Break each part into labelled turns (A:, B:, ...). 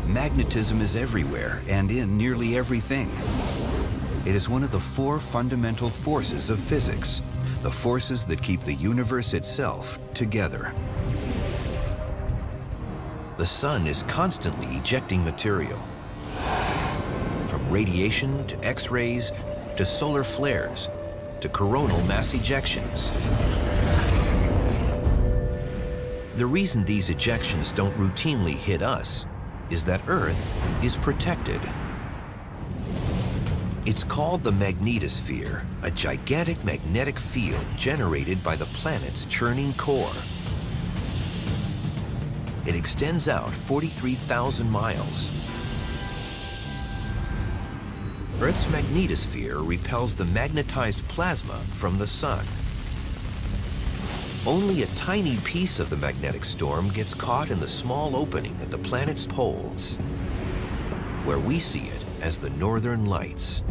A: Magnetism is everywhere and in nearly everything. It is one of the four fundamental forces of physics, the forces that keep the universe itself together. The sun is constantly ejecting material, from radiation to X-rays to solar flares to coronal mass ejections. The reason these ejections don't routinely hit us is that Earth is protected. It's called the magnetosphere, a gigantic magnetic field generated by the planet's churning core. It extends out 43,000 miles. Earth's magnetosphere repels the magnetized plasma from the sun. Only a tiny piece of the magnetic storm gets caught in the small opening at the planet's poles, where we see it as the Northern Lights.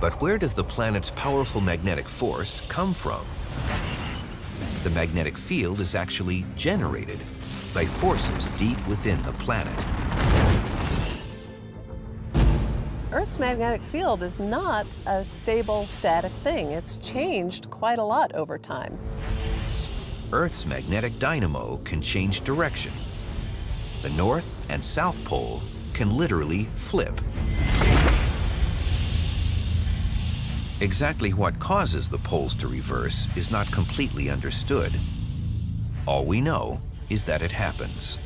A: But where does the planet's powerful magnetic force come from? The magnetic field is actually generated by forces deep within the planet.
B: Earth's magnetic field is not a stable, static thing. It's changed quite a lot over time.
A: Earth's magnetic dynamo can change direction. The North and South Pole can literally flip. Exactly what causes the poles to reverse is not completely understood. All we know is that it happens.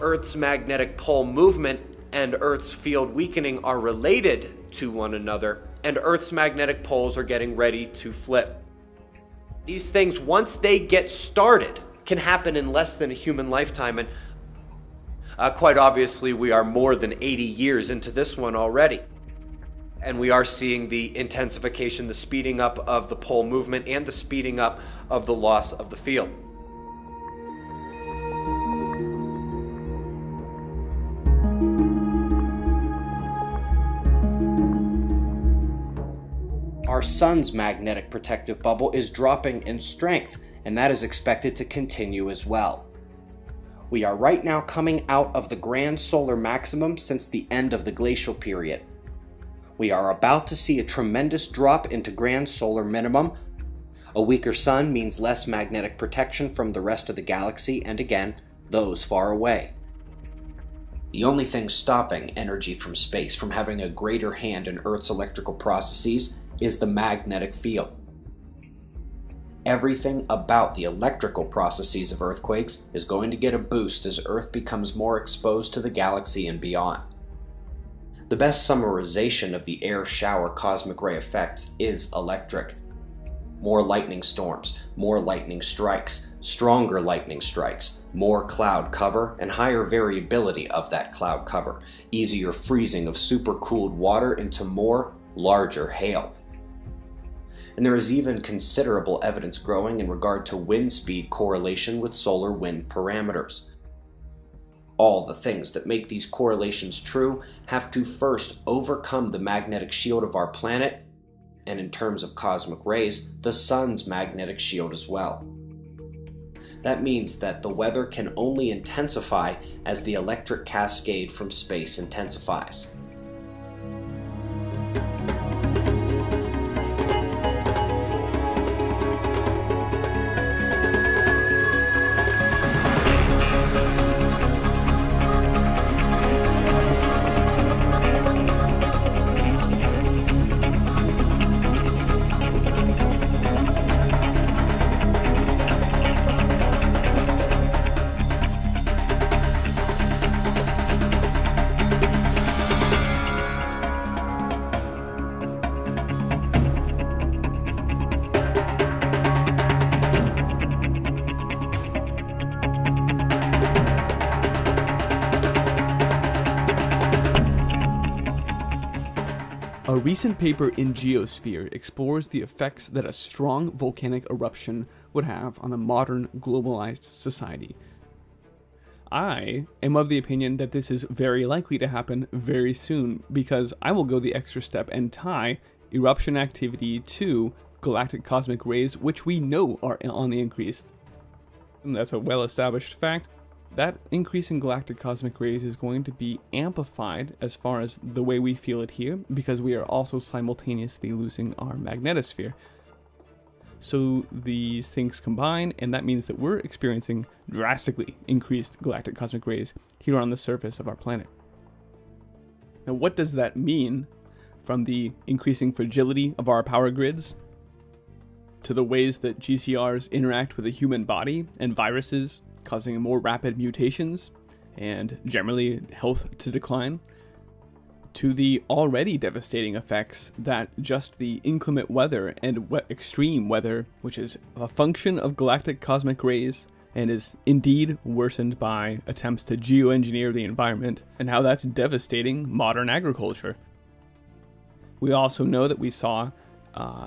C: Earth's magnetic pole movement and Earth's field weakening are related to one another, and Earth's magnetic poles are getting ready to flip. These things, once they get started, can happen in less than a human lifetime, and quite obviously we are more than 80 years into this one already. And we are seeing the intensification, the speeding up of the pole movement, and the speeding up of the loss of the field.
D: Our sun's magnetic protective bubble is dropping in strength, and that is expected to continue as well. We are right now coming out of the grand solar maximum since the end of the glacial period. We are about to see a tremendous drop into grand solar minimum. A weaker sun means less magnetic protection from the rest of the galaxy and, again, those far away. The only thing stopping energy from space from having a greater hand in Earth's electrical processes is the magnetic field. Everything about the electrical processes of earthquakes is going to get a boost as Earth becomes more exposed to the galaxy and beyond. The best summarization of the air shower cosmic ray effects is electric. more lightning storms, more lightning strikes, stronger lightning strikes, more cloud cover, and higher variability of that cloud cover, easier freezing of supercooled water into more, larger hail. And there is even considerable evidence growing in regard to wind speed correlation with solar wind parameters. All the things that make these correlations true have to first overcome the magnetic shield of our planet, and in terms of cosmic rays, the sun's magnetic shield as well. That means that the weather can only intensify as the electric cascade from space intensifies.
E: A recent paper in Geosphere explores the effects that a strong volcanic eruption would have on a modern globalized society. I am of the opinion that this is very likely to happen very soon, because I will go the extra step and tie eruption activity to galactic cosmic rays, which we know are on the increase. And that's a well-established fact. That increase in galactic cosmic rays is going to be amplified as far as the way we feel it here, because we are also simultaneously losing our magnetosphere. So these things combine, and that means that we're experiencing drastically increased galactic cosmic rays here on the surface of our planet. Now, what does that mean from the increasing fragility of our power grids to the ways that GCRs interact with the human body and viruses, causing more rapid mutations and generally health to decline, to the already devastating effects that just the inclement weather and extreme weather, which is a function of galactic cosmic rays and is indeed worsened by attempts to geoengineer the environment, and how that's devastating modern agriculture. We also know that we saw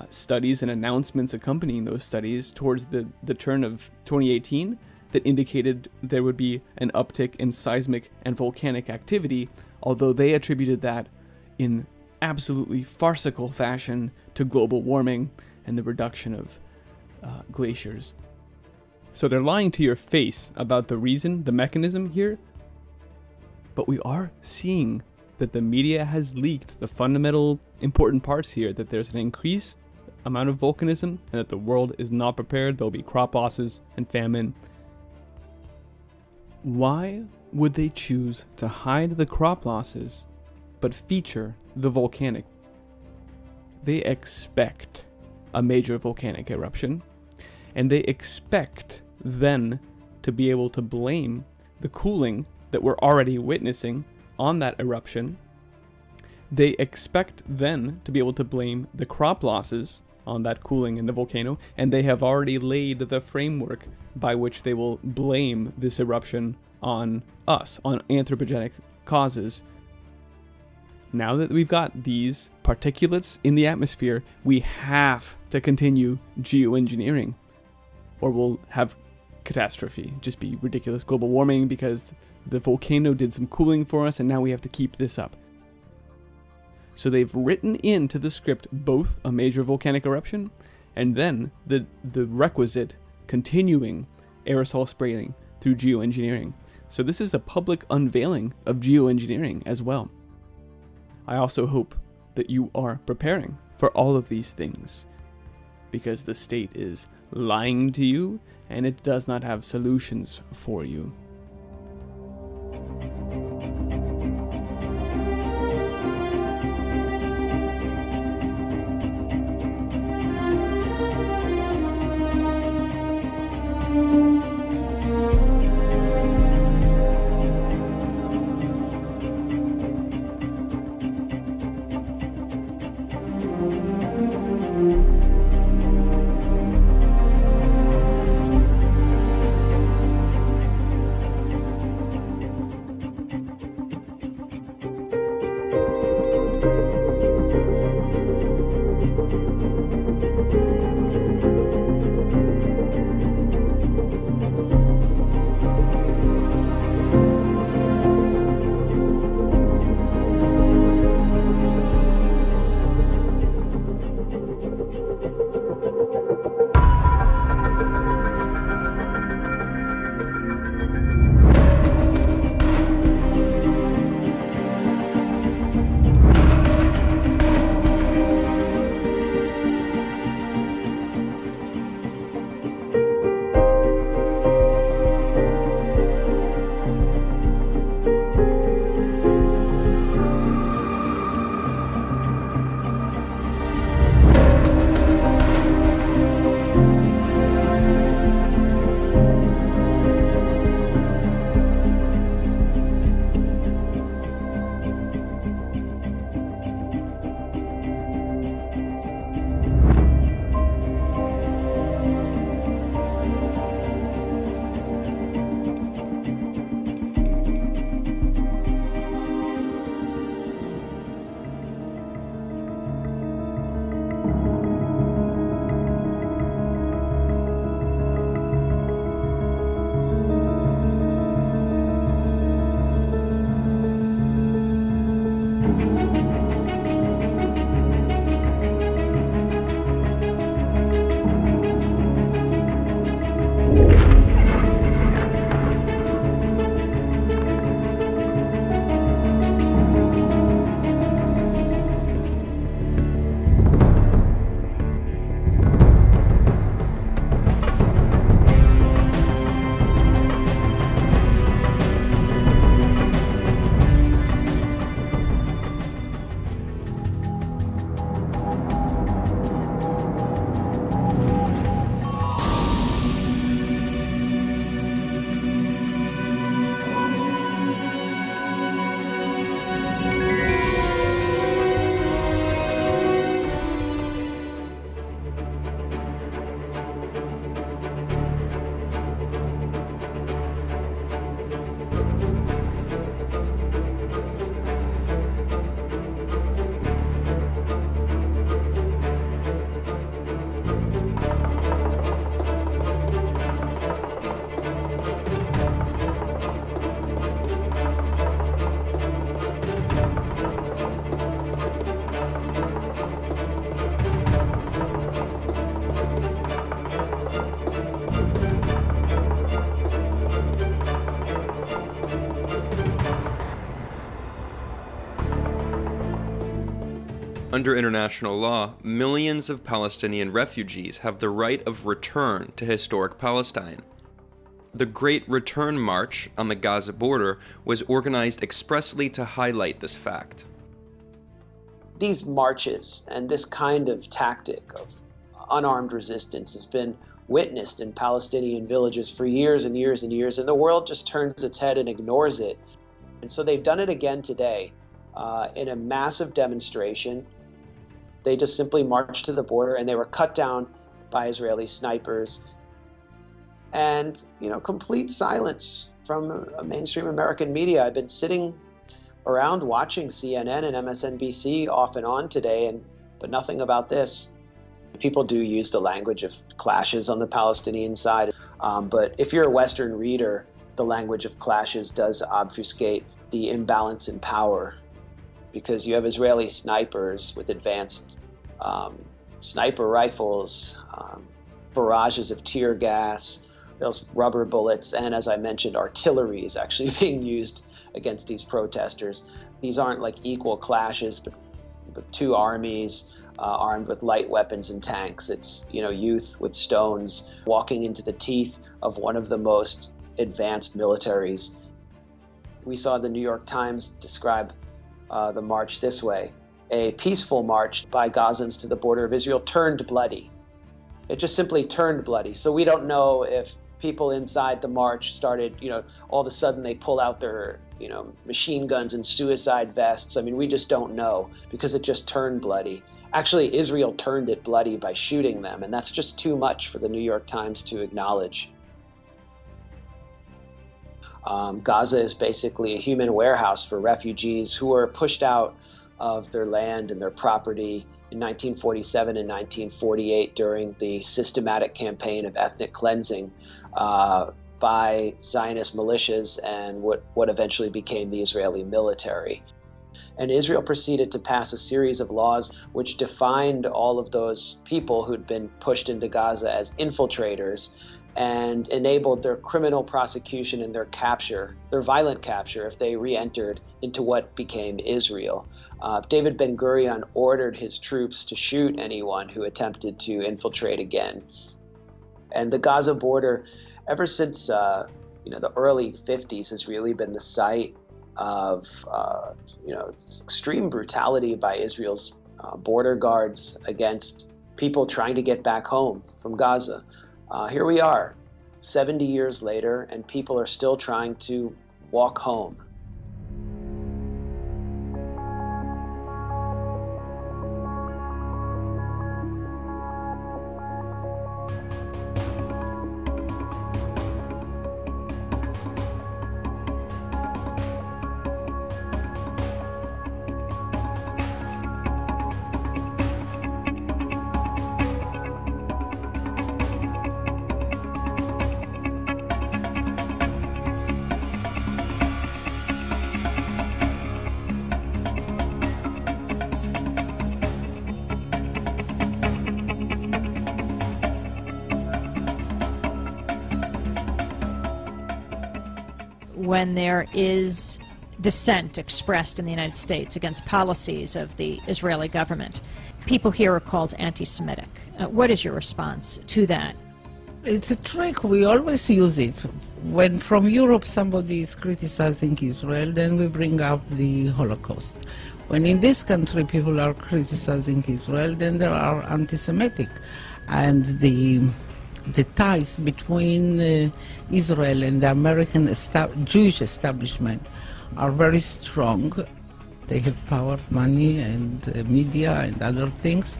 E: studies and announcements accompanying those studies towards the turn of 2018 that indicated there would be an uptick in seismic and volcanic activity, although they attributed that in absolutely farcical fashion to global warming and the reduction of glaciers. So they're lying to your face about the reason, the mechanism here, but we are seeing that the media has leaked the fundamental important parts here, that there's an increased amount of volcanism and that the world is not prepared. There'll be crop losses and famine. Why would they choose to hide the crop losses but feature the volcanic? They expect a major volcanic eruption, and they expect then to be able to blame the cooling that we're already witnessing on that eruption. They expect then to be able to blame the crop losses on that cooling in the volcano, and they have already laid the framework by which they will blame this eruption on us, on anthropogenic causes. Now that we've got these particulates in the atmosphere, we have to continue geoengineering, or we'll have catastrophe, just be ridiculous global warming because the volcano did some cooling for us and now we have to keep this up. So they've written into the script both a major volcanic eruption and then the requisite continuing aerosol spraying through geoengineering. So this is a public unveiling of geoengineering as well. I also hope that you are preparing for all of these things, because the state is lying to you and it does not have solutions for you.
F: under international law, millions of Palestinian refugees have the right of return to historic Palestine. The Great Return March on the Gaza border was organized expressly to highlight this fact.
G: These marches and this kind of tactic of unarmed resistance has been witnessed in Palestinian villages for years and years and years, and the world just turns its head and ignores it. And so they've done it again today in a massive demonstration. They just simply marched to the border, and they were cut down by Israeli snipers. And, complete silence from mainstream American media. I've been sitting around watching CNN and MSNBC off and on today, but nothing about this. People do use the language of clashes on the Palestinian side, but if you're a Western reader, the language of clashes does obfuscate the imbalance in power, because you have Israeli snipers with advanced sniper rifles, barrages of tear gas, those rubber bullets, and as I mentioned, artillery is actually being used against these protesters. These aren't like equal clashes, but two armies armed with light weapons and tanks. It's, youth with stones walking into the teeth of one of the most advanced militaries. We saw the New York Times describe the march this way: a peaceful march by Gazans to the border of Israel turned bloody. It just simply turned bloody. So we don't know if people inside the march started, all of a sudden they pull out their, machine guns and suicide vests. I mean, we just don't know, because it just turned bloody. Actually, Israel turned it bloody by shooting them, and that's just too much for the New York Times to acknowledge. Gaza is basically a human warehouse for refugees who were pushed out of their land and their property in 1947 and 1948 during the systematic campaign of ethnic cleansing by Zionist militias and what eventually became the Israeli military. And Israel proceeded to pass a series of laws which defined all of those people who'd been pushed into Gaza as infiltrators, and enabled their criminal prosecution and their capture, their violent capture, if they re-entered into what became Israel. David Ben-Gurion ordered his troops to shoot anyone who attempted to infiltrate again. And the Gaza border, ever since the early 50s, has really been the site of extreme brutality by Israel's border guards against people trying to get back home from Gaza. Here we are, 70 years later, and people are still trying to walk home.
H: When there is dissent expressed in the United States against policies of the Israeli government, people here are called anti-Semitic. What is your response to that?
I: It's a trick. We always use it. When from Europe somebody is criticizing Israel, then we bring up the Holocaust. When in this country people are criticizing Israel, then there are anti-Semitic. And the ties between Israel and the American Jewish establishment are very strong. They have power, money, and media and other things,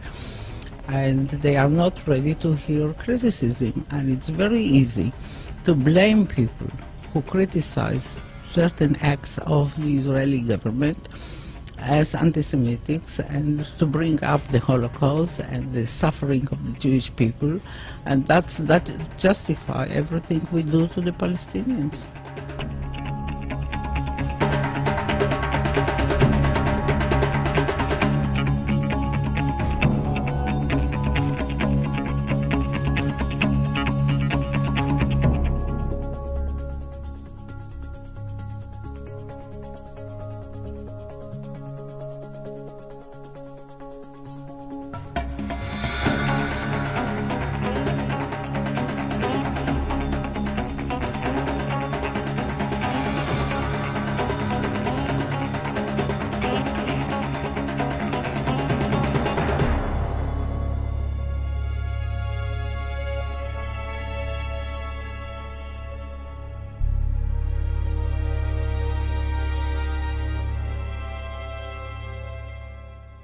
I: and they are not ready to hear criticism. And it's very easy to blame people who criticize certain acts of the Israeli government as anti-Semitics, and to bring up the Holocaust and the suffering of the Jewish people, and that justify everything we do to the Palestinians.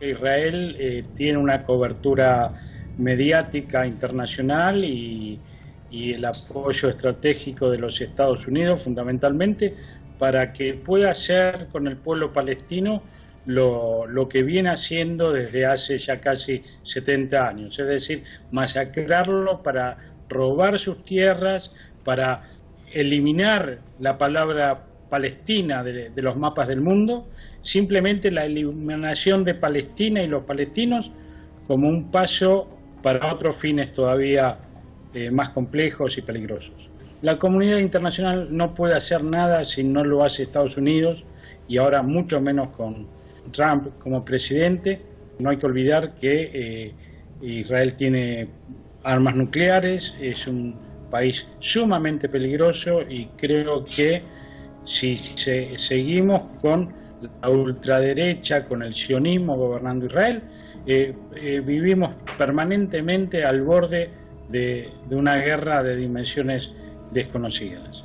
J: Israel tiene una cobertura mediática internacional y el apoyo estratégico de los Estados Unidos fundamentalmente para que pueda hacer con el pueblo palestino lo que viene haciendo desde hace ya casi 70 años, es decir, masacrarlo para robar sus tierras, para eliminar la palabra Palestina de los mapas del mundo, simplemente la eliminación de Palestina y los palestinos como un paso para otros fines todavía más complejos y peligrosos. La comunidad internacional no puede hacer nada si no lo hace Estados Unidos y ahora mucho menos con Trump como presidente. No hay que olvidar que Israel tiene armas nucleares, es un país sumamente peligroso y creo que si seguimos con la ultraderecha, con el sionismo gobernando Israel, vivimos permanentemente al borde de una guerra de dimensiones desconocidas.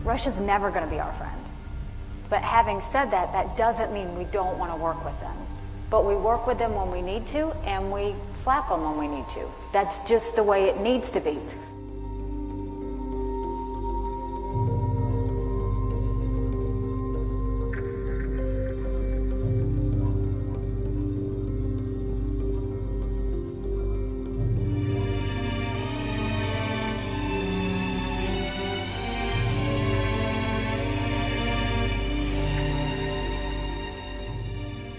K: Russia's never going to be our friend. But having said that, that doesn't mean we don't want to work with them. But we work with them when we need to, and we slap them when we need to. That's just the way it needs to be.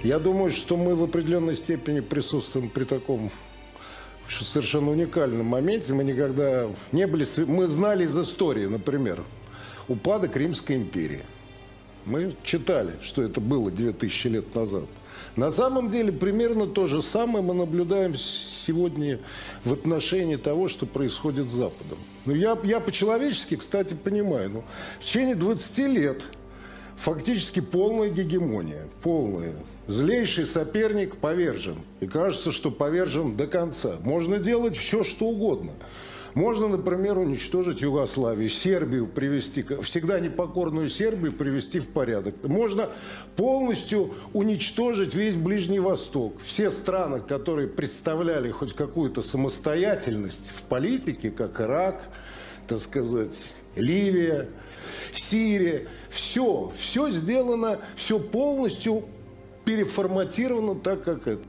L: Я думаю, что мы в определенной степени присутствуем при таком совершенно уникальном моменте. Мы никогда не были... Мы знали из истории, например, упадок Римской империи. Мы читали, что это было 2000 лет назад. На самом деле примерно то же самое мы наблюдаем сегодня в отношении того, что происходит с Западом. Но я по-человечески, кстати, понимаю, в течение 20 лет фактически полная гегемония, полная. Злейший соперник повержен. И кажется, что повержен до конца. Можно делать все, что угодно. Можно, например, уничтожить Югославию, Сербию привести, всегда непокорную Сербию привести в порядок. Можно полностью уничтожить весь Ближний Восток. Все страны, которые представляли хоть какую-то самостоятельность в политике, как Ирак, так сказать, Ливия, Сирия, все сделано, все полностью переформатировано так, как это.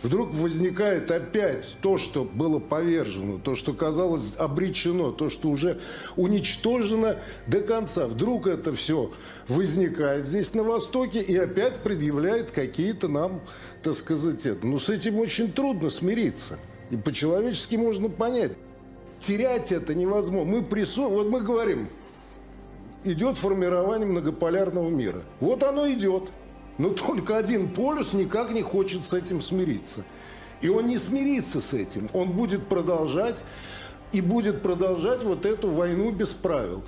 L: Вдруг возникает опять то, что было повержено, то, что казалось обречено, то, что уже уничтожено до конца. Вдруг это все возникает здесь на Востоке и опять предъявляет какие-то нам, так сказать, это. Но с этим очень трудно смириться. И по-человечески можно понять. Терять это невозможно. Вот мы говорим, идет формирование многополярного мира. Вот оно идет. Но только один полюс никак не хочет с этим смириться. И он не смирится с этим. Он будет продолжать и будет продолжать вот эту войну без правил.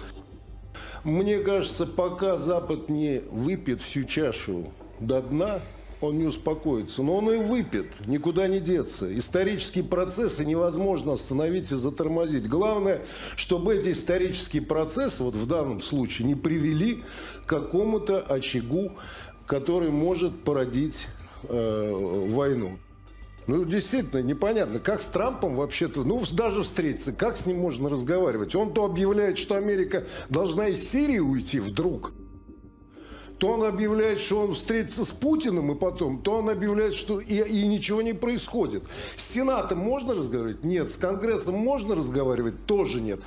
L: Мне кажется, пока Запад не выпьет всю чашу до дна, он не успокоится. Но он и выпьет, никуда не деться. Исторические процессы невозможно остановить и затормозить. Главное, чтобы эти исторические процессы, вот в данном случае, не привели к какому-то очагу, который может породить войну. Ну, действительно, непонятно, как с Трампом вообще-то, ну, даже встретиться, как с ним можно разговаривать? Он то объявляет, что Америка должна из Сирии уйти вдруг, то он объявляет, что он встретится с Путиным, и потом, то он объявляет, что и ничего не происходит. С Сенатом можно разговаривать? Нет. С Конгрессом можно разговаривать? Тоже нет.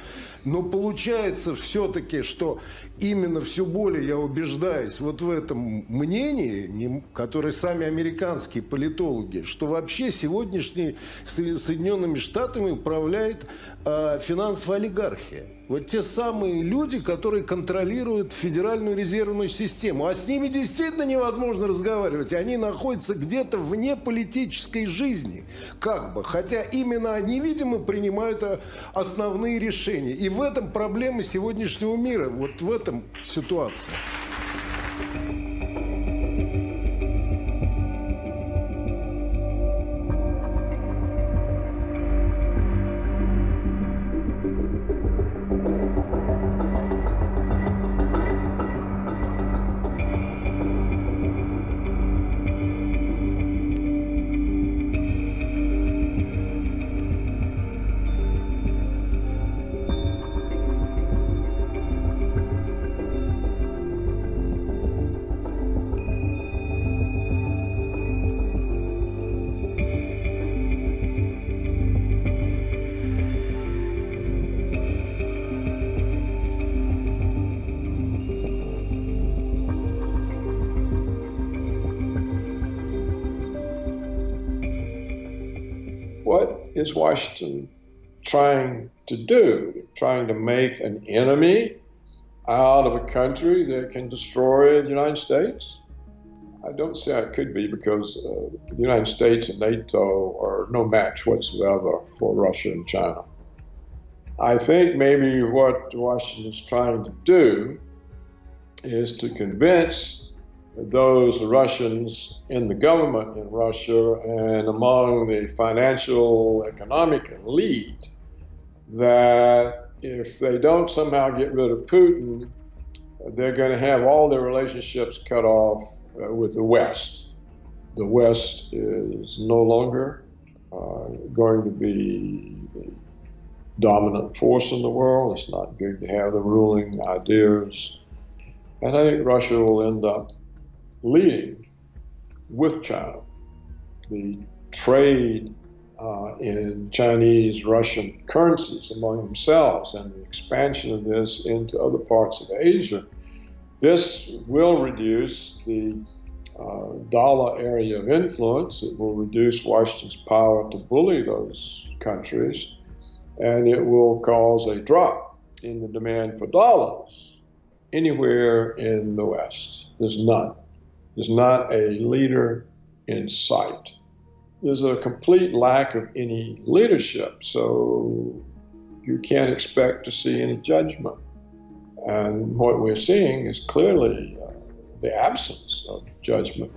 L: Но получается все-таки, что именно все более я убеждаюсь вот в этом мнении, которое сами американские политологи, что вообще сегодняшние Соединенными Штатами управляет финансовая олигархия. Вот те самые люди, которые контролируют Федеральную резервную систему. А с ними действительно невозможно разговаривать. Они находятся где-то вне политической жизни. Как бы. Хотя именно они, видимо, принимают основные решения. И в этом проблема сегодняшнего мира. Вот в этом ситуация.
M: What is Washington trying to do? Trying to make an enemy out of a country that can destroy the United States? I don't see how it could be, because the United States and NATO are no match whatsoever for Russia and China. I think maybe what Washington is trying to do is to convince those Russians in the government in Russia and among the financial economic elite that if they don't somehow get rid of Putin, they're going to have all their relationships cut off with the West. The West is no longer going to be the dominant force in the world. It's not going to have the ruling ideas. And I think Russia will end up leading with China. The trade in Chinese-Russian currencies among themselves and the expansion of this into other parts of Asia, this will reduce the dollar area of influence. It will reduce Washington's power to bully those countries, and it will cause a drop in the demand for dollars anywhere in the West. There's none. There's not a leader in sight. There's a complete lack of any leadership, so you can't expect to see any judgment. And what we're seeing is clearly the absence of judgment.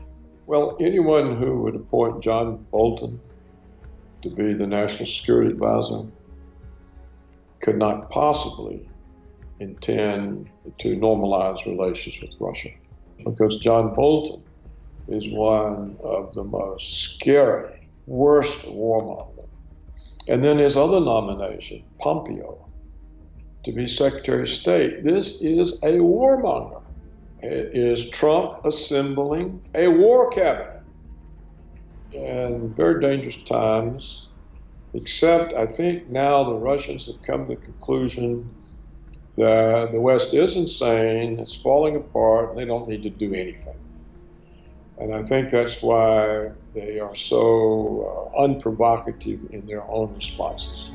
M: Well, anyone who would appoint John Bolton to be the National Security Advisor could not possibly intend to normalize relations with Russia, because John Bolton is one of the most scary, worst warmongers. And then his other nomination, Pompeo, to be Secretary of State. This is a warmonger. It is Trump assembling a war cabinet. in very dangerous times, except I think now the Russians have come to the conclusion that the West is insane, it's falling apart, and they don't need to do anything. And I think that's why they are so unprovocative in their own responses.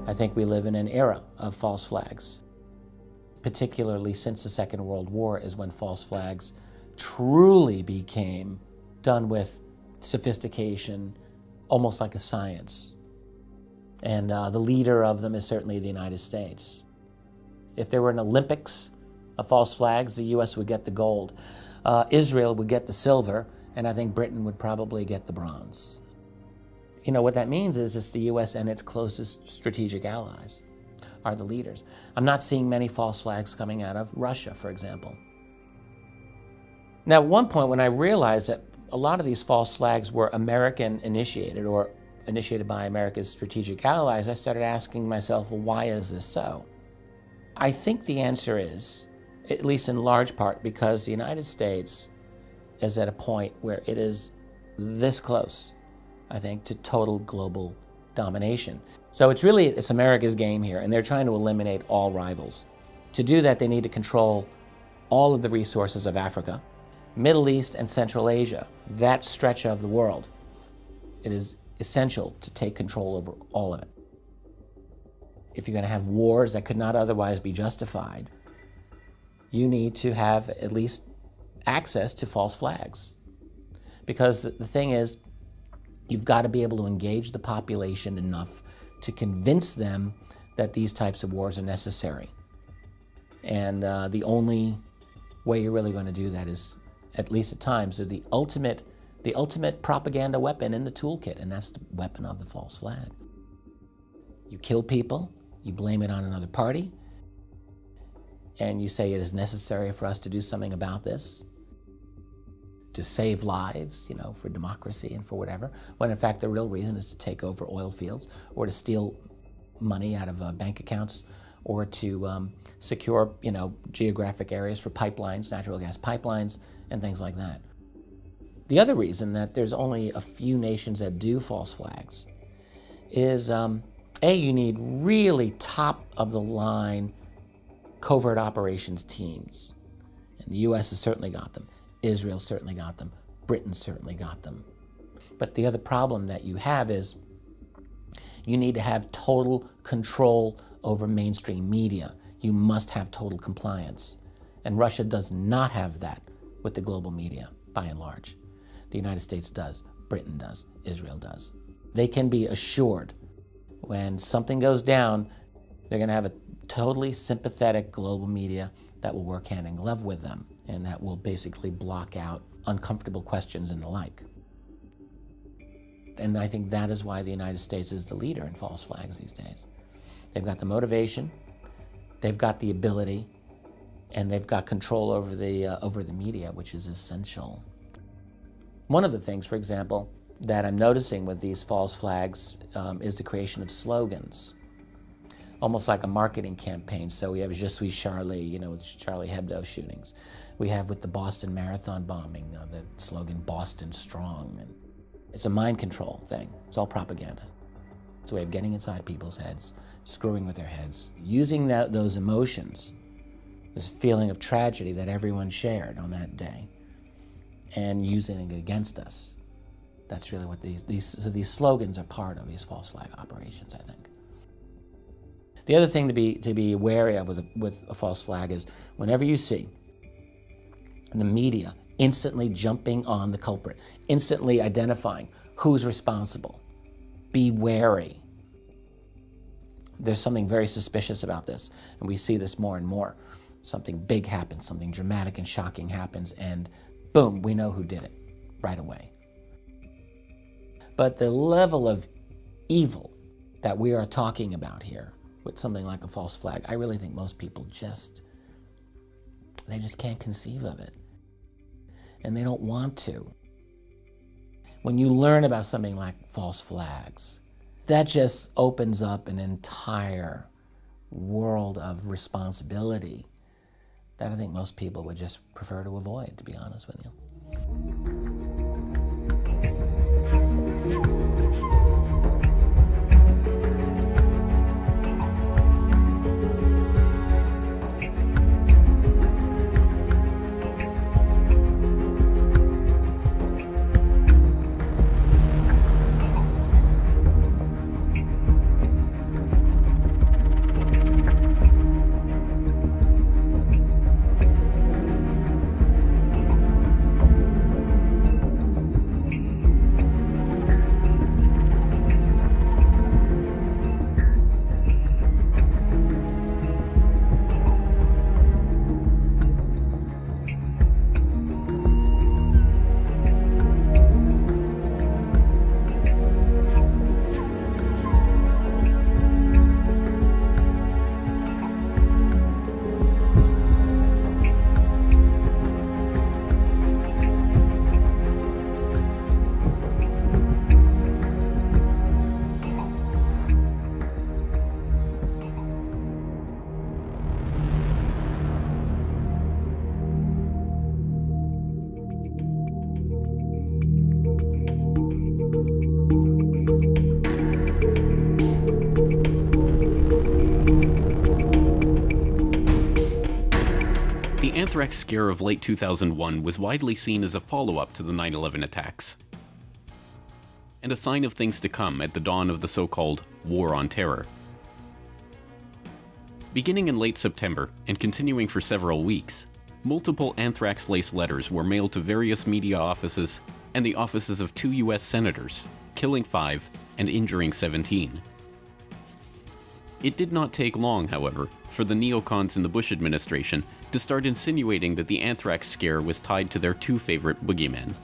N: I think we live in an era of false flags. Particularly since the Second World War is when false flags truly became done with sophistication, almost like a science. And the leader of them is certainly the United States. If there were an Olympics of false flags, the US would get the gold. Israel would get the silver, and I think Britain would probably get the bronze. You know, what that means is it's the US and its closest strategic allies are the leaders. I'm not seeing many false flags coming out of Russia, for example. Now, at one point when I realized that a lot of these false flags were American initiated or initiated by America's strategic allies, I started asking myself, well, why is this so? I think the answer is, at least in large part, because the United States is at a point where it is this close, I think, to total global domination. So it's America's game here, and they're trying to eliminate all rivals. To do that, they need to control all of the resources of Africa, Middle East, and Central Asia, that stretch of the world. It is essential to take control over all of it. If you're going to have wars that could not otherwise be justified, you need to have at least access to false flags. Because the thing is, you've got to be able to engage the population enough to convince them that these types of wars are necessary. And the only way you're really going to do that is, at least at times, the ultimate propaganda weapon in the toolkit, and that's the weapon of the false flag. You kill people, you blame it on another party, and you say it is necessary for us to do something about this, to save lives, you know, for democracy and for whatever, when in fact the real reason is to take over oil fields or to steal money out of bank accounts or to secure, you know, geographic areas for pipelines, natural gas pipelines, and things like that. The other reason that there's only a few nations that do false flags is, you need really top-of-the-line covert operations teams. And the U.S. has certainly got them. Israel certainly got them. Britain certainly got them. But the other problem that you have is you need to have total control over mainstream media. You must have total compliance. And Russia does not have that with the global media, by and large. The United States does. Britain does. Israel does. They can be assured when something goes down, they're going to have a totally sympathetic global media that will work hand in glove with them, and that will basically block out uncomfortable questions and the like. And I think that is why the United States is the leader in false flags these days. They've got the motivation, they've got the ability, and they've got control over the media, which is essential. One of the things, for example, that I'm noticing with these false flags is the creation of slogans, almost like a marketing campaign. So we have Je suis Charlie, you know, with Charlie Hebdo shootings. We have with the Boston Marathon bombing, the slogan Boston Strong. And it's a mind control thing. It's all propaganda. It's a way of getting inside people's heads, screwing with their heads, using those emotions, this feeling of tragedy that everyone shared on that day, and using it against us. That's really what these slogans are part of, these false flag operations, I think. The other thing to be wary of with a false flag is whenever you see the media instantly jumping on the culprit, instantly identifying who's responsible, be wary. There's something very suspicious about this, and we see this more and more. Something big happens, something dramatic and shocking happens, and boom, we know who did it right away. But the level of evil that we are talking about here with something like a false flag, I really think most people they just can't conceive of it. And they don't want to. When you learn about something like false flags, that just opens up an entire world of responsibility that I think most people would just prefer to avoid, to be honest with you.
O: anthrax scare of late 2001 was widely seen as a follow-up to the 9/11 attacks, and a sign of things to come at the dawn of the so-called War on Terror. Beginning in late September and continuing for several weeks, multiple anthrax-laced letters were mailed to various media offices and the offices of 2 US senators, killing 5 and injuring 17. It did not take long, however, for the neocons in the Bush administration to start insinuating that the anthrax scare was tied to their 2 favorite boogeymen,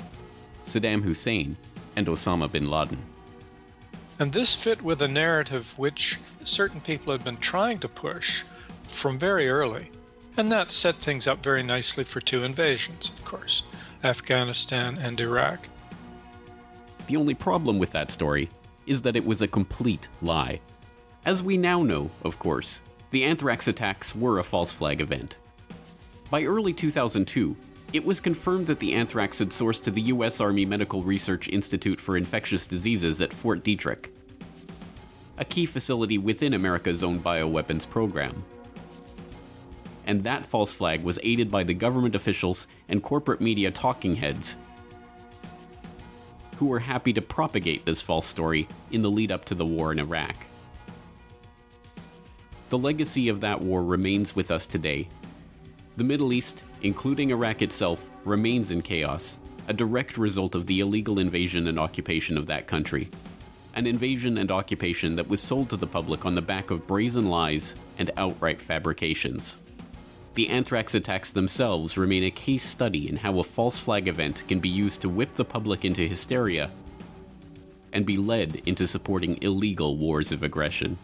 O: Saddam Hussein and Osama bin Laden.
P: And this fit with a narrative which certain people had been trying to push from very early. And that set things up very nicely for 2 invasions, of course, Afghanistan and Iraq.
O: The only problem with that story is that it was a complete lie. As we now know, of course, the anthrax attacks were a false flag event. By early 2002, it was confirmed that the anthrax had sourced to the US Army Medical Research Institute for Infectious Diseases at Fort Detrick, a key facility within America's own bioweapons program. And that false flag was aided by the government officials and corporate media talking heads who were happy to propagate this false story in the lead up to the war in Iraq. The legacy of that war remains with us today. The Middle East, including Iraq itself, remains in chaos, a direct result of the illegal invasion and occupation of that country. An invasion and occupation that was sold to the public on the back of brazen lies and outright fabrications. The anthrax attacks themselves remain a case study in how a false flag event can be used to whip the public into hysteria and be led into supporting illegal wars of aggression.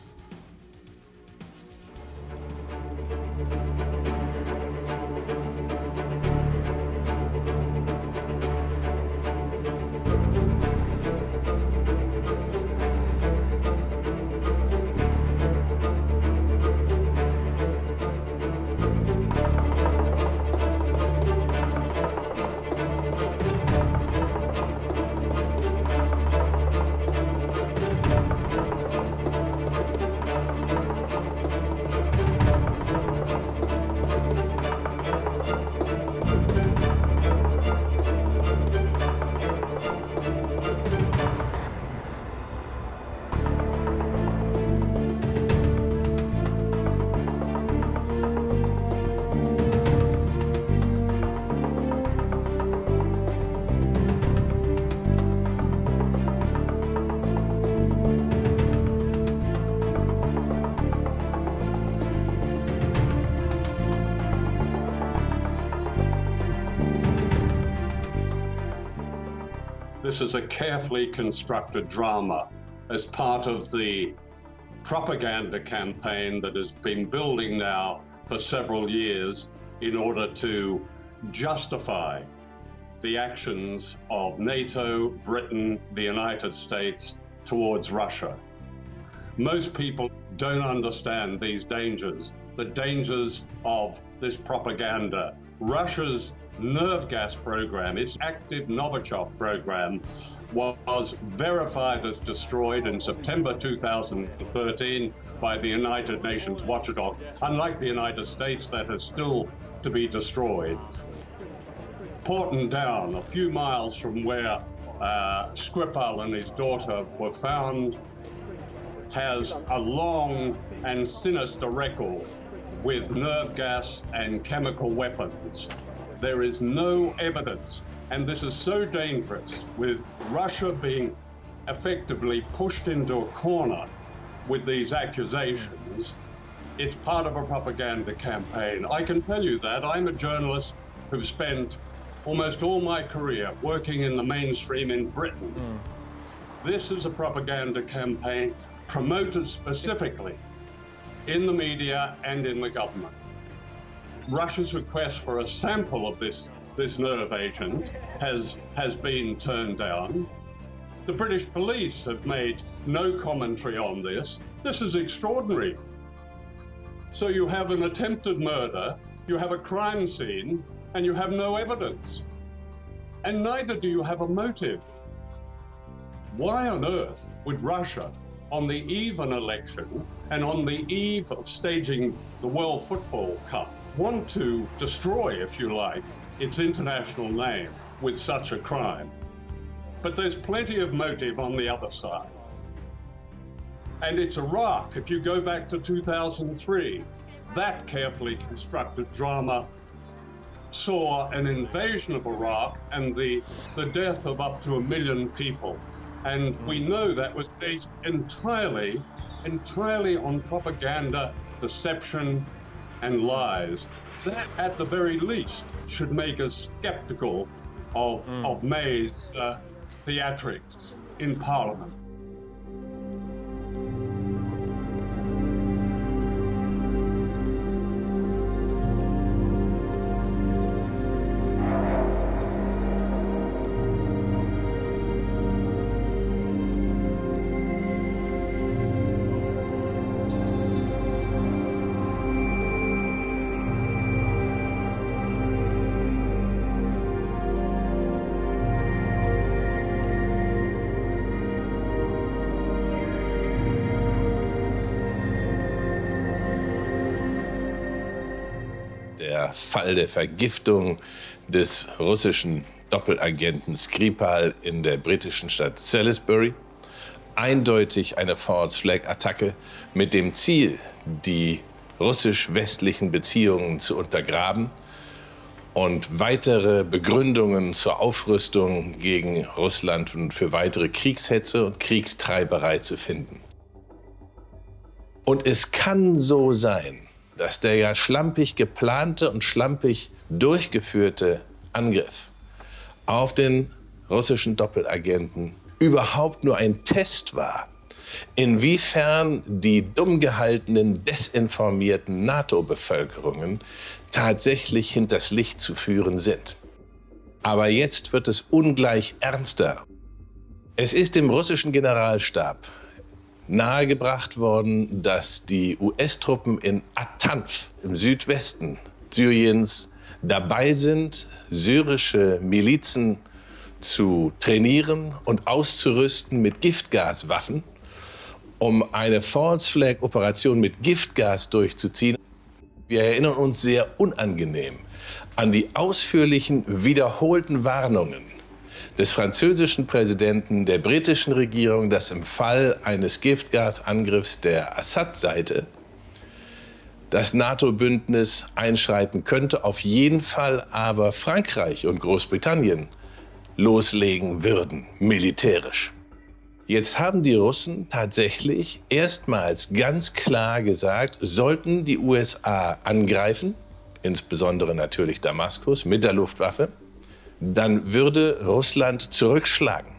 Q: This is a carefully constructed drama as part of the propaganda campaign that has been building now for several years in order to justify the actions of NATO, Britain, the United States towards Russia. Most people don't understand these dangers, the dangers of this propaganda. Russia's nerve gas program, its active Novichok program, was verified as destroyed in September 2013 by the United Nations watchdog. Unlike the United States, that is still to be destroyed. Porton Down, a few miles from where Skripal and his daughter were found, has a long and sinister record with nerve gas and chemical weapons. There is no evidence, and this is so dangerous, with Russia being effectively pushed into a corner with these accusations. It's part of a propaganda campaign. I can tell you that. I'm a journalist who's spent almost all my career working in the mainstream in Britain. This is a propaganda campaign promoted specifically in the media and in the government. Russia's request for a sample of this nerve agent has been turned down. The British police have made no commentary on this. This is extraordinary. So you have an attempted murder, you have a crime scene, and you have no evidence. And neither do you have a motive. Why on earth would Russia, on the eve of an election and on the eve of staging the World Football Cup, want to destroy, if you like, its international name with such a crime. But there's plenty of motive on the other side. And it's Iraq. If you go back to 2003, that carefully constructed drama saw an invasion of Iraq and the death of up to 1 million people. And we know that was based entirely on propaganda, deception, and lies. That, at the very least, should make us skeptical of May's theatrics in Parliament.
R: Der Fall der Vergiftung des russischen Doppelagenten Skripal in der britischen Stadt Salisbury. Eindeutig eine False-Flag-Attacke mit dem Ziel, die russisch-westlichen Beziehungen zu untergraben und weitere Begründungen zur Aufrüstung gegen Russland und für weitere Kriegshetze und Kriegstreiberei zu finden. Und es kann so sein, dass der ja schlampig geplante und schlampig durchgeführte Angriff auf den russischen Doppelagenten überhaupt nur ein Test war, inwiefern die dumm gehaltenen, desinformierten NATO-Bevölkerungen tatsächlich hinters Licht zu führen sind. Aber jetzt wird es ungleich ernster. Es ist dem russischen Generalstab nahegebracht worden, dass die US-Truppen in Atanf im Südwesten Syriens dabei sind, syrische Milizen zu trainieren und auszurüsten mit Giftgaswaffen, um eine False-Flag-Operation mit Giftgas durchzuziehen. Wir erinnern uns sehr unangenehm an die ausführlichen, wiederholten Warnungen des französischen Präsidenten, der britischen Regierung, dass im Fall eines Giftgasangriffs der Assad-Seite das NATO-Bündnis einschreiten könnte, auf jeden Fall aber Frankreich und Großbritannien loslegen würden, militärisch. Jetzt haben die Russen tatsächlich erstmals ganz klar gesagt, sollten die USA angreifen, insbesondere natürlich Damaskus mit der Luftwaffe, dann würde Russland zurückschlagen.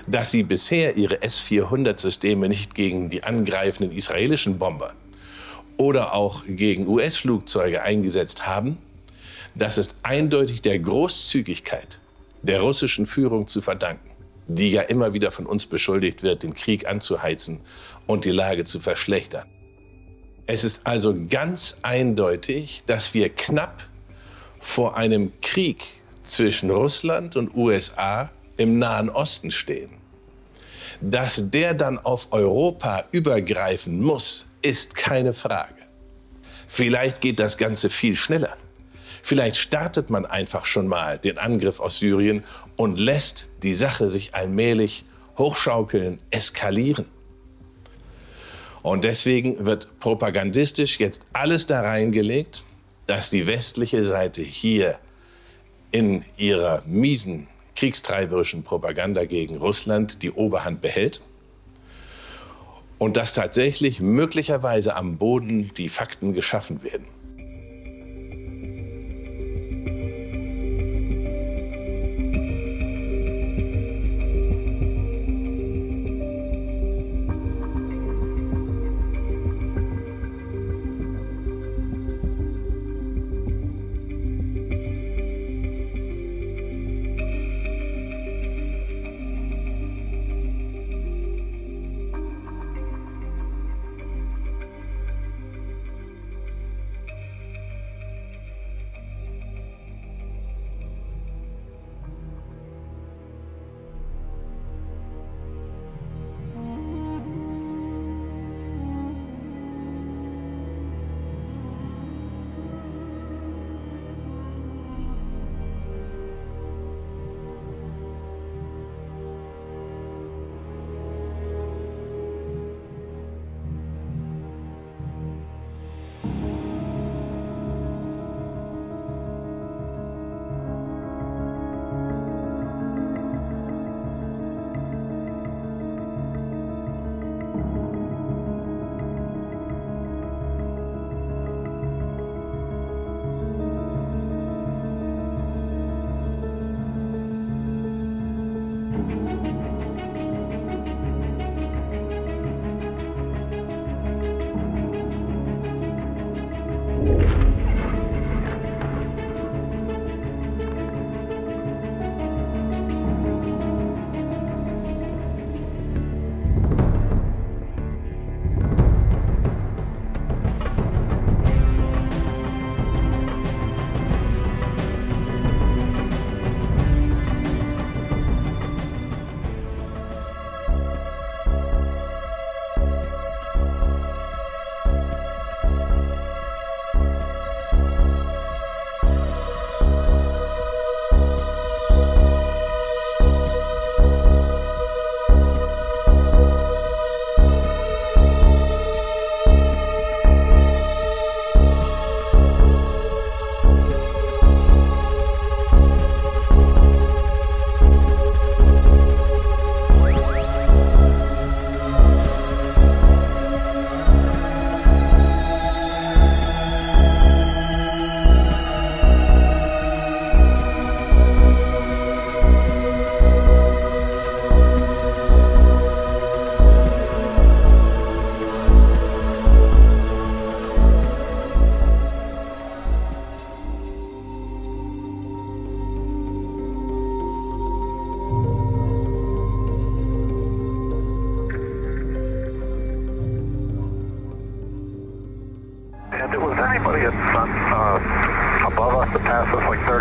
R: Dass sie bisher ihre S-400-Systeme nicht gegen die angreifenden israelischen Bomber oder auch gegen US-Flugzeuge eingesetzt haben, das ist eindeutig der Großzügigkeit der russischen Führung zu verdanken, die ja immer wieder von uns beschuldigt wird, den Krieg anzuheizen und die Lage zu verschlechtern. Es ist also ganz eindeutig, dass wir knapp vor einem Krieg zwischen Russland und USA im Nahen Osten stehen. Dass der dann auf Europa übergreifen muss, ist keine Frage. Vielleicht geht das Ganze viel schneller. Vielleicht startet man einfach schon mal den Angriff aus Syrien und lässt die Sache sich allmählich hochschaukeln, eskalieren. Und deswegen wird propagandistisch jetzt alles da reingelegt, dass die westliche Seite hier in ihrer miesen, kriegstreiberischen Propaganda gegen Russland die Oberhand behält und dass tatsächlich möglicherweise am Boden die Fakten geschaffen werden.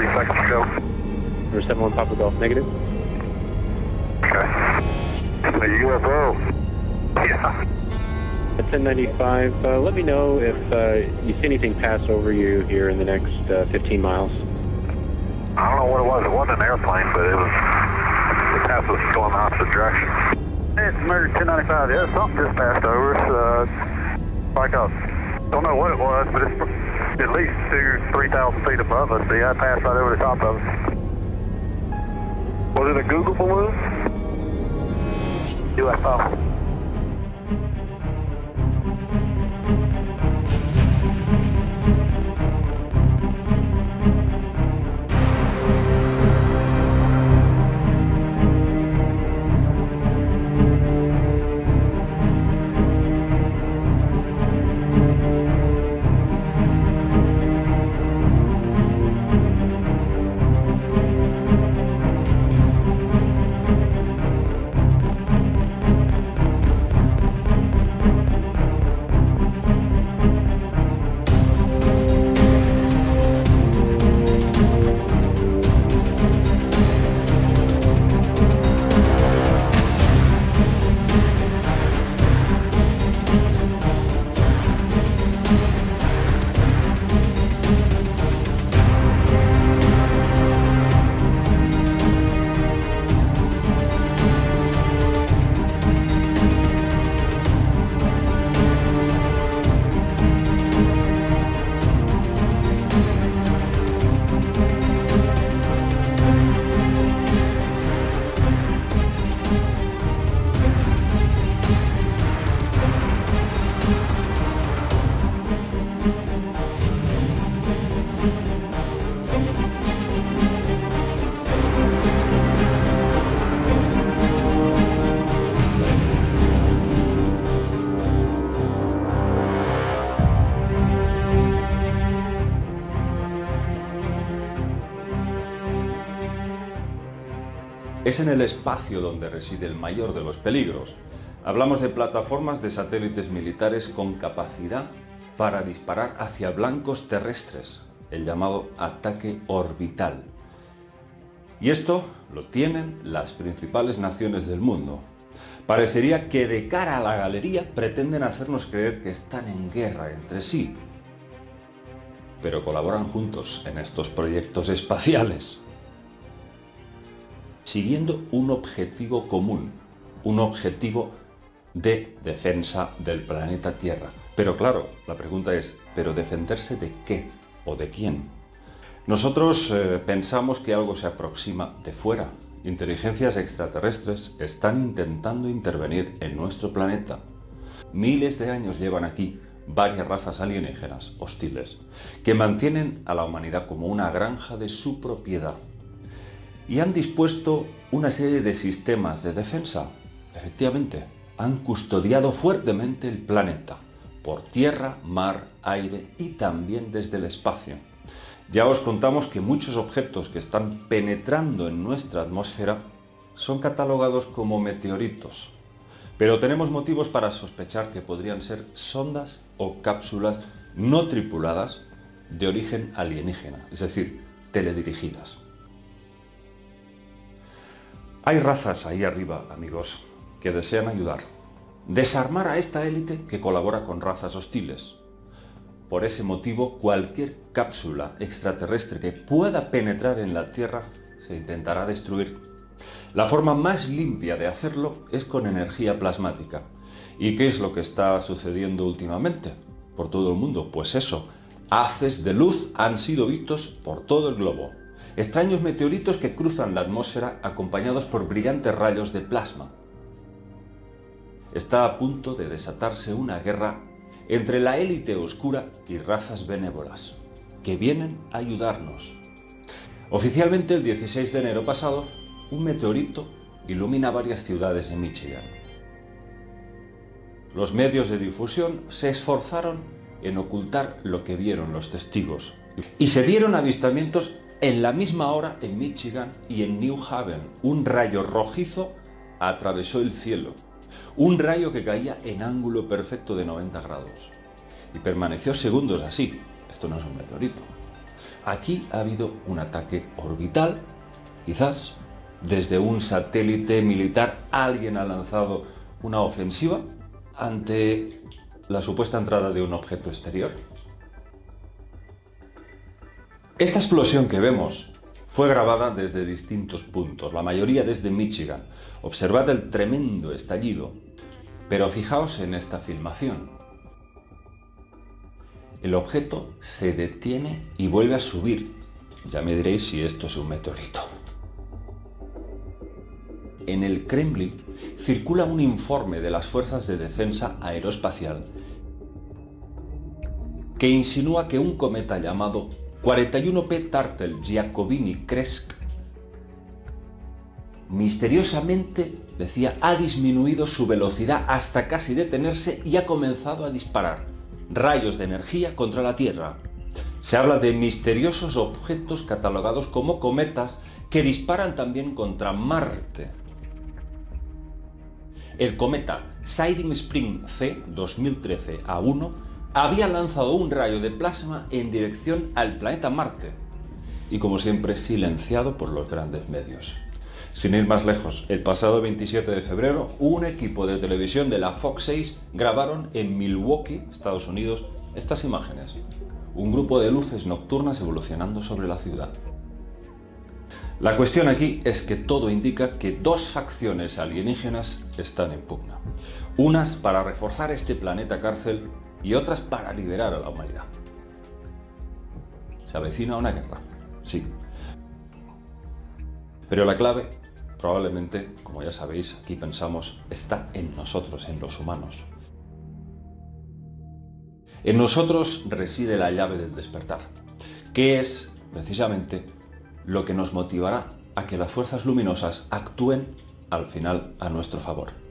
S: 30 seconds to go.
T: Number 71 Papa Golf, negative.
S: Okay. A UFO. Yeah.
T: At 1095, let me know if you see anything pass over you here in the next 15 miles.
S: I don't know what it was. It wasn't an airplane, but it passed us going the opposite direction. Hey, it's Myriad 1095. Yeah, something just passed over us. Like a, don't know what it was, but it's at least 2,000-3,000 feet above us. Yeah, it passed right over the top of us. Was it a Google balloon? UFO.
U: Es en el espacio donde reside el mayor de los peligros. Hablamos de plataformas de satélites militares con capacidad para disparar hacia blancos terrestres, el llamado ataque orbital. Y esto lo tienen las principales naciones del mundo. Parecería que de cara a la galería pretenden hacernos creer que están en guerra entre sí, pero colaboran juntos en estos proyectos espaciales, siguiendo un objetivo común, un objetivo de defensa del planeta Tierra. Pero claro, la pregunta es, ¿pero defenderse de qué o de quién? Nosotros pensamos que algo se aproxima de fuera. Inteligencias extraterrestres están intentando intervenir en nuestro planeta. Miles de años llevan aquí varias razas alienígenas hostiles, que mantienen a la humanidad como una granja de su propiedad. Y han dispuesto una serie de sistemas de defensa. Efectivamente, han custodiado fuertemente el planeta, por tierra, mar, aire y también desde el espacio. Ya os contamos que muchos objetos que están penetrando en nuestra atmósfera son catalogados como meteoritos. Pero tenemos motivos para sospechar que podrían ser sondas o cápsulas no tripuladas de origen alienígena, es decir, teledirigidas. Hay razas ahí arriba, amigos, que desean ayudar, desarmar a esta élite que colabora con razas hostiles. Por ese motivo, cualquier cápsula extraterrestre que pueda penetrar en la Tierra se intentará destruir. La forma más limpia de hacerlo es con energía plasmática. ¿Y qué es lo que está sucediendo últimamente por todo el mundo? Pues eso, haces de luz han sido vistos por todo el globo. Extraños meteoritos que cruzan la atmósfera acompañados por brillantes rayos de plasma. Está a punto de desatarse una guerra entre la élite oscura y razas benévolas, que vienen a ayudarnos. Oficialmente, el 16 de enero pasado, un meteorito ilumina varias ciudades de Michigan. Los medios de difusión se esforzaron en ocultar lo que vieron los testigos, y se dieron avistamientos en la misma hora en Michigan y en New Haven. Un rayo rojizo atravesó el cielo. Un rayo que caía en ángulo perfecto de 90 grados. Y permaneció segundos así. Esto no es un meteorito. Aquí ha habido un ataque orbital, quizás desde un satélite militar alguien ha lanzado una ofensiva ante la supuesta entrada de un objeto exterior. Esta explosión que vemos fue grabada desde distintos puntos, la mayoría desde Michigan. Observad el tremendo estallido, pero fijaos en esta filmación. El objeto se detiene y vuelve a subir. Ya me diréis si esto es un meteorito. En el Kremlin circula un informe de las Fuerzas de Defensa Aeroespacial que insinúa que un cometa llamado 41P Tartel-Giacobini-Kresk misteriosamente, decía, ha disminuido su velocidad hasta casi detenerse y ha comenzado a disparar rayos de energía contra la Tierra. Se habla de misteriosos objetos catalogados como cometas que disparan también contra Marte. El cometa Siding Spring C 2013-A1 había lanzado un rayo de plasma en dirección al planeta Marte y, como siempre, silenciado por los grandes medios. Sin ir más lejos, el pasado 27 de febrero, un equipo de televisión de la Fox 6 grabaron en Milwaukee, Estados Unidos, estas imágenes. Un grupo de luces nocturnas evolucionando sobre la ciudad. La cuestión aquí es que todo indica que dos facciones alienígenas están en pugna. Unas para reforzar este planeta cárcel y otras para liberar a la humanidad. Se avecina una guerra, sí. Pero la clave, probablemente, como ya sabéis, aquí pensamos, está en nosotros, en los humanos. En nosotros reside la llave del despertar, que es, precisamente, lo que nos motivará a que las fuerzas luminosas actúen, al final, a nuestro favor.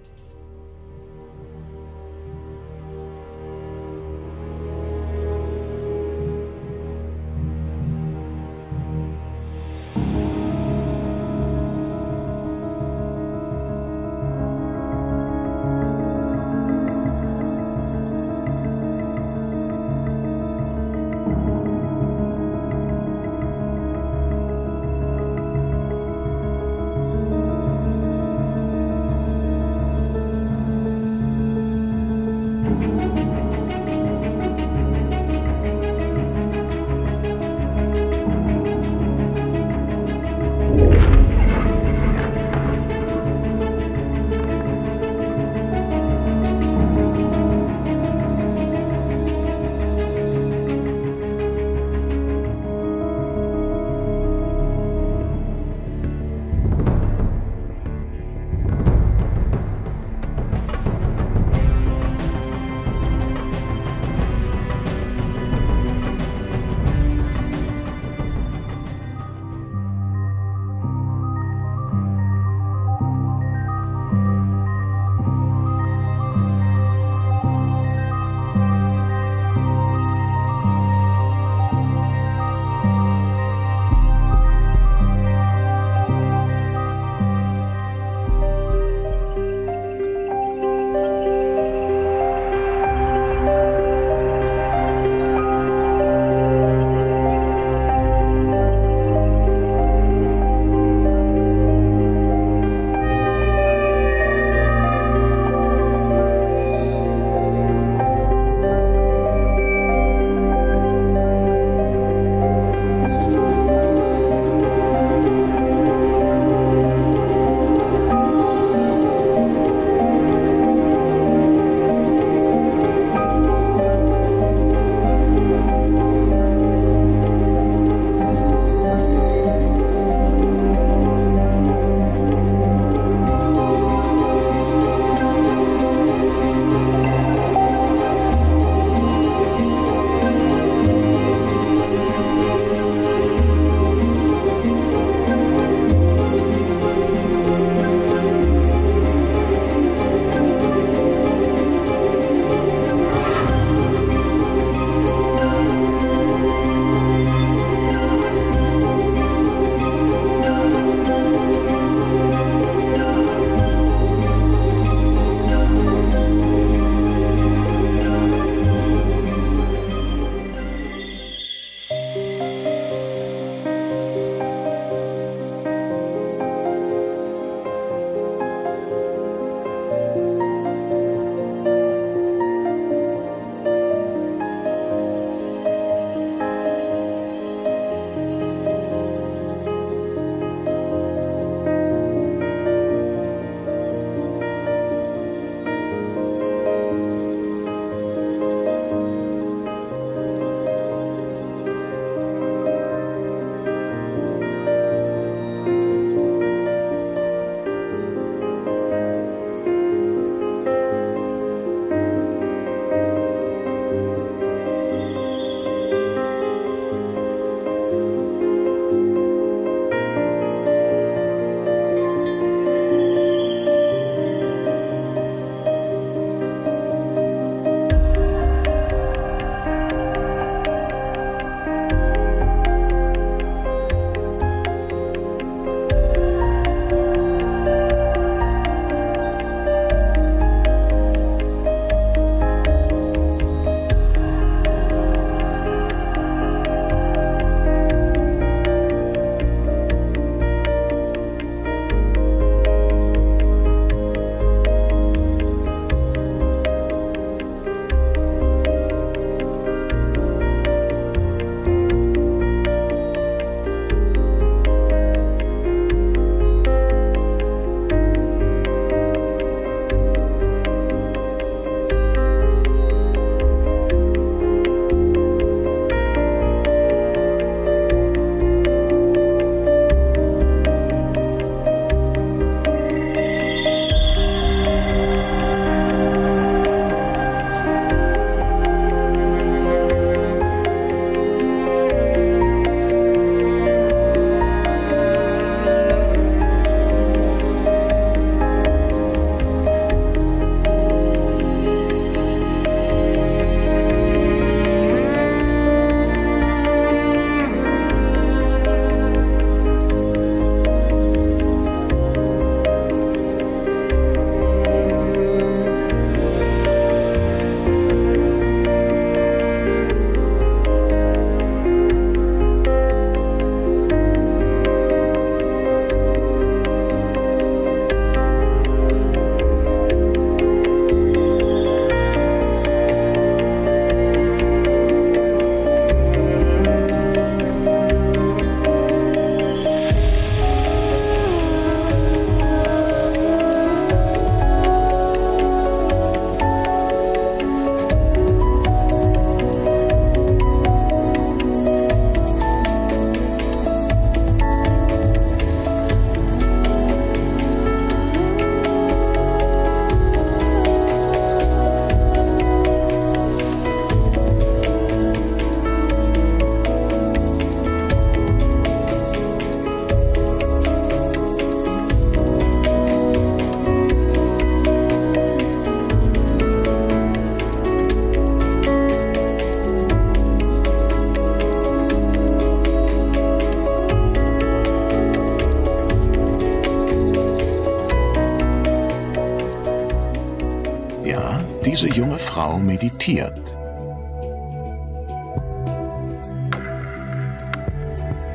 B: Ja, diese junge Frau meditiert.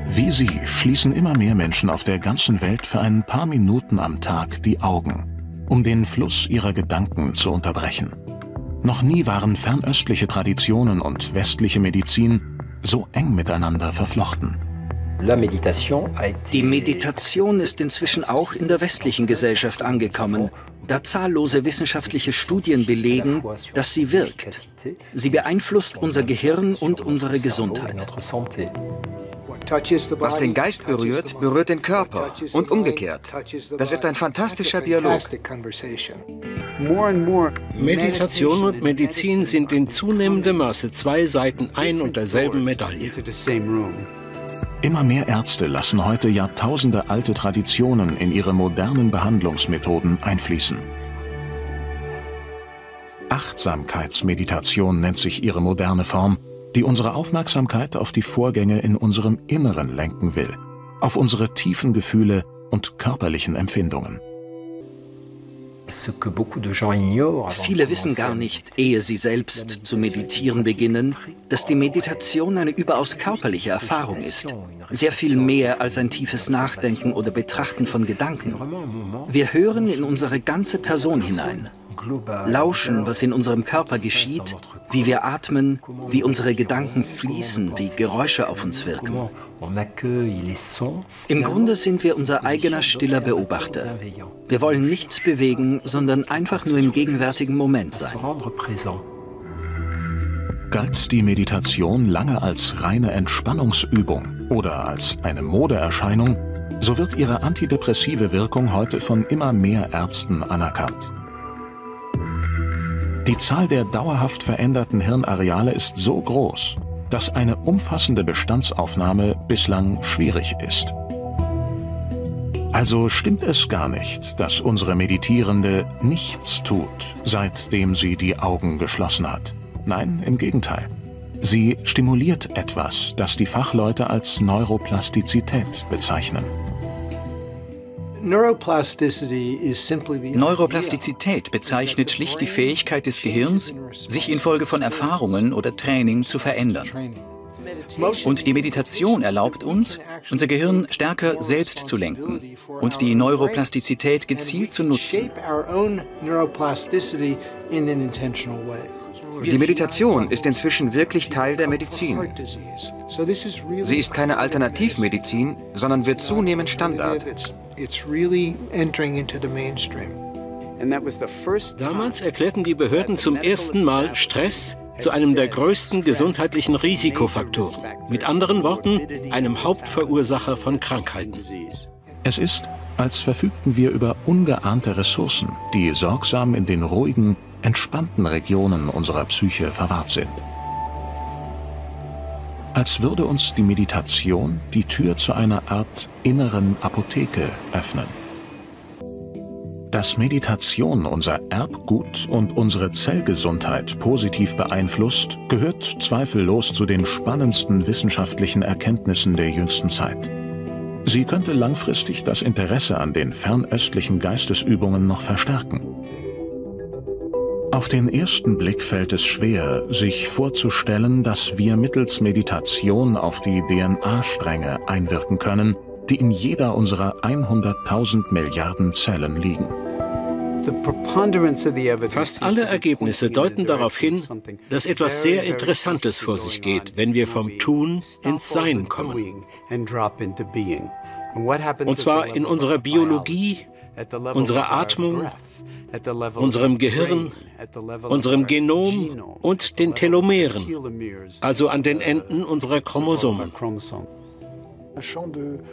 B: Wie sie schließen immer mehr Menschen auf der ganzen Welt für ein paar Minuten am Tag die Augen, um den Fluss ihrer Gedanken zu unterbrechen. Noch nie waren fernöstliche Traditionen und westliche Medizin so eng miteinander verflochten.
V: Die Meditation ist inzwischen auch in der westlichen Gesellschaft angekommen, da zahllose wissenschaftliche Studien belegen, dass sie wirkt. Sie beeinflusst unser Gehirn und unsere Gesundheit.
W: Was den Geist berührt, berührt den Körper und umgekehrt. Das ist ein fantastischer Dialog.
X: Meditation und Medizin sind in zunehmendem Maße zwei Seiten ein und derselben Medaille.
B: Immer mehr Ärzte lassen heute jahrtausendealte Traditionen in ihre modernen Behandlungsmethoden einfließen. Achtsamkeitsmeditation nennt sich ihre moderne Form, die unsere Aufmerksamkeit auf die Vorgänge in unserem Inneren lenken will, auf unsere tiefen Gefühle und körperlichen Empfindungen.
V: Viele wissen gar nicht, ehe sie selbst zu meditieren beginnen, dass die Meditation eine überaus körperliche Erfahrung ist. Sehr viel mehr als ein tiefes Nachdenken oder Betrachten von Gedanken. Wir hören in unsere ganze Person hinein, lauschen, was in unserem Körper geschieht, wie wir atmen, wie unsere Gedanken fließen, wie Geräusche auf uns wirken. Im Grunde sind wir unser eigener stiller Beobachter. Wir wollen nichts bewegen, sondern einfach nur im gegenwärtigen Moment sein.
B: Galt die Meditation lange als reine Entspannungsübung oder als eine Modeerscheinung, so wird ihre antidepressive Wirkung heute von immer mehr Ärzten anerkannt. Die Zahl der dauerhaft veränderten Hirnareale ist so groß, dass eine umfassende Bestandsaufnahme bislang schwierig ist. Also stimmt es gar nicht, dass unsere Meditierende nichts tut, seitdem sie die Augen geschlossen hat. Nein, im Gegenteil. Sie stimuliert etwas, das die Fachleute als Neuroplastizität bezeichnen.
Y: Neuroplastizität bezeichnet schlicht die Fähigkeit des Gehirns, sich infolge von Erfahrungen oder Training zu verändern. Und die Meditation erlaubt uns, unser Gehirn stärker selbst zu lenken und die Neuroplastizität gezielt zu nutzen.
W: Die Meditation ist inzwischen wirklich Teil der Medizin. Sie ist keine Alternativmedizin, sondern wird zunehmend Standard.
X: Damals erklärten die Behörden zum ersten Mal Stress zu einem der größten gesundheitlichen Risikofaktoren. Mit anderen Worten, einem Hauptverursacher von Krankheiten.
B: Es ist, als verfügten wir über ungeahnte Ressourcen, die sorgsam in den ruhigen, entspannten Regionen unserer Psyche verwahrt sind. Als würde uns die Meditation die Tür zu einer Art inneren Apotheke öffnen. Dass Meditation unser Erbgut und unsere Zellgesundheit positiv beeinflusst, gehört zweifellos zu den spannendsten wissenschaftlichen Erkenntnissen der jüngsten Zeit. Sie könnte langfristig das Interesse an den fernöstlichen Geistesübungen noch verstärken. Auf den ersten Blick fällt es schwer, sich vorzustellen, dass wir mittels Meditation auf die DNA-Stränge einwirken können, die in jeder unserer 100.000 Milliarden Zellen liegen.
X: Fast alle Ergebnisse deuten darauf hin, dass etwas sehr Interessantes vor sich geht, wenn wir vom Tun ins Sein kommen. Und zwar in unserer Biologie, unserer Atmung, unserem Gehirn, unserem Genom und den Telomeren, also an den Enden unserer Chromosomen.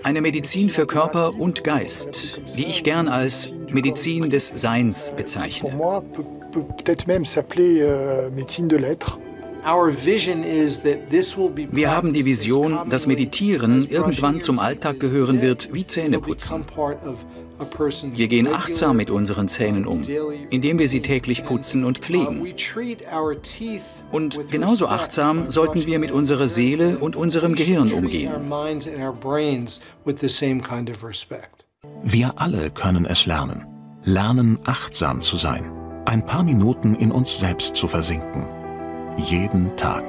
Y: Eine Medizin für Körper und Geist, die ich gern als Medizin des Seins bezeichne. Wir haben die Vision, dass Meditieren irgendwann zum Alltag gehören wird wie Zähneputzen. Wir gehen achtsam mit unseren Zähnen um, indem wir sie täglich putzen und pflegen. Und genauso achtsam sollten wir mit unserer Seele und unserem Gehirn umgehen.
B: Wir alle können es lernen. Lernen, achtsam zu sein. ein paar Minuten in uns selbst zu versinken. Jeden Tag.